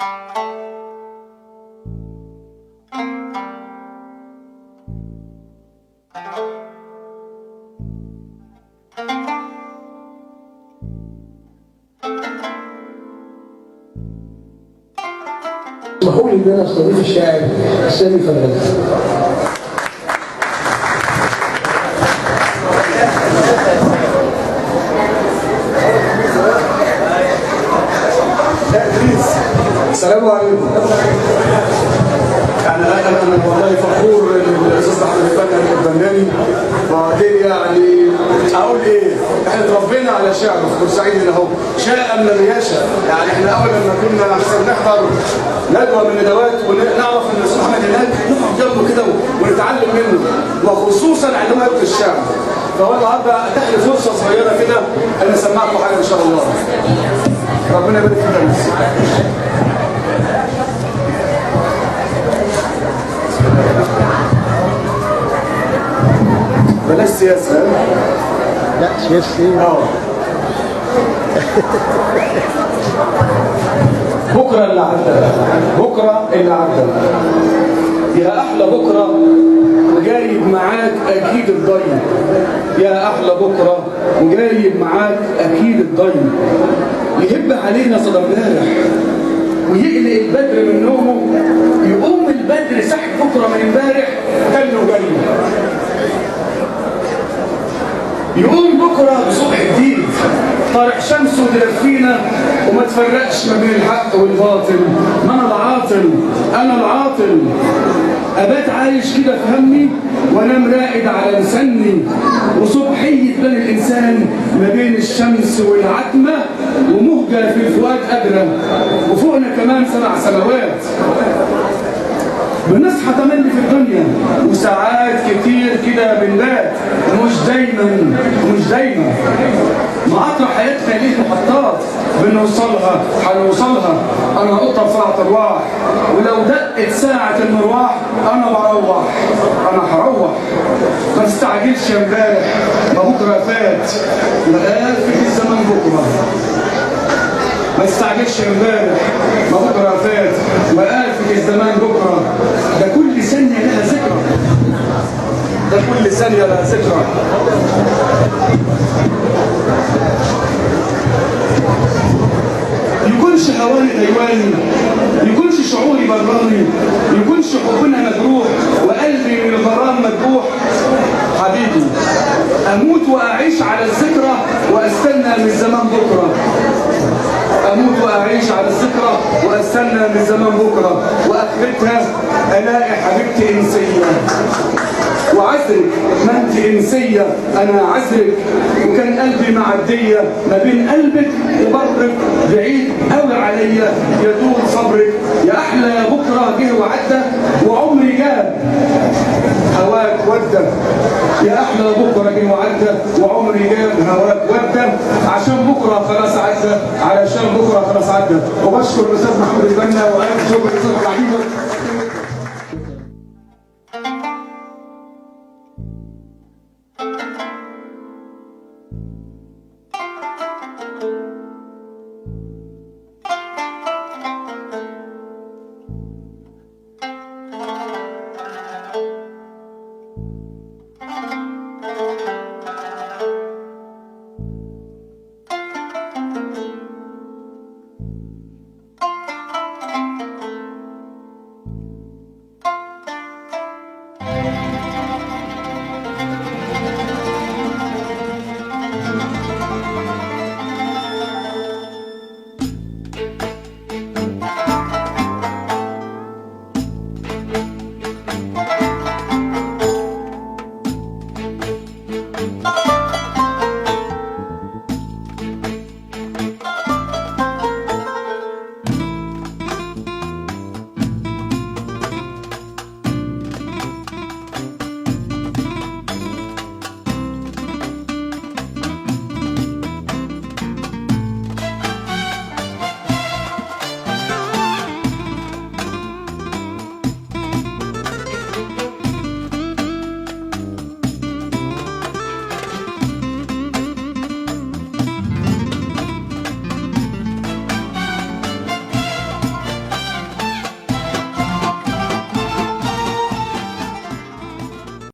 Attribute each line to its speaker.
Speaker 1: اسمحوا لي ان انا استضيف الشاعر سامي فرغلي.
Speaker 2: السلام عليكم. يعني انا والله فخور الاستاذ احمد الفنان البناني، وبعدين يعني اقول ايه؟ احنا اتربينا على شعره في بورسعيد هنا اهو، شاء ام لم يشاء. يعني احنا اول لما كنا نحضر ندوه من الندوات ونعرف ان الاستاذ احمد هناك نقف جنبه كده ونتعلم منه، وخصوصا عندما يكتب الشعر. فهو النهارده اتاح لي فرصه صغيره كده ان اسمعكم حاجه ان شاء الله. ربنا يبارك فيك. بلاش سياسة.
Speaker 1: لا سياسة.
Speaker 2: بكرة اللي عدى، بكرة اللي عدى يا أحلى بكرة وجايب معاك أكيد الضيم. يا أحلى بكرة وجايب معاك أكيد الضيم. يهب علينا صدى امبارح ويقلق البدر من نومه، يقوم البدر سحب بكرة من امبارح كأنه جاي. يقوم بكرة بصبح جديد طارق شمسه تلفينا وما تفرقش ما بين الحق والباطل. ما انا العاطل، انا العاطل، ابات عايش كده في همي وانام راقد على لساني، وصبحية بني الانسان ما بين الشمس والعتمة، ومهجة في الفؤاد قادرة، وفوقنا كمان 7 سماوات. بنصحى تملي في الدنيا وساعات كتير كده بنبات، مش دايما مقاطع حياتنا ليه محطات بنوصلها هنوصلها. انا قطه رفعت ارواح، ولو دقت ساعه المروح انا بروح، انا هروح. ما تستعجلش يا امبارح، ما بكره فات وقال في الزمن بكره. ما تستعجلش يا امبارح، ما بكره فات وقال في الزمان بكره. ده كل ثانيه لها ذكرى، ده كل ثانيه لها ذكرى. يكونش هواني ديواني، يكونش شعوري براني، يكونش حبنا مجروح وقلبي من الغرام مذبوح. حبيبي اموت واعيش على الذكرى واستنى من زمان بكره. اموت واعيش على الذكرى واستنى من زمان بكره، واخرتها الاقي حبيبتي انسيه وعذرك. ما انت انسيه انا عذرك، وكان قلبي معديه ما بين قلبك وبرك، بعيد قوي عليا يدور صبرك. يا احلى بكره جه وعدى وعمري جاب هواك ودى. يا احلى بكره جه وعدى وعمري جاب هواك ودى، عشان بكره خلاص عدى، علشان بكره خلاص عدى. وبشكر الاستاذ محمود البنا والف شكر للاستاذ العبيد.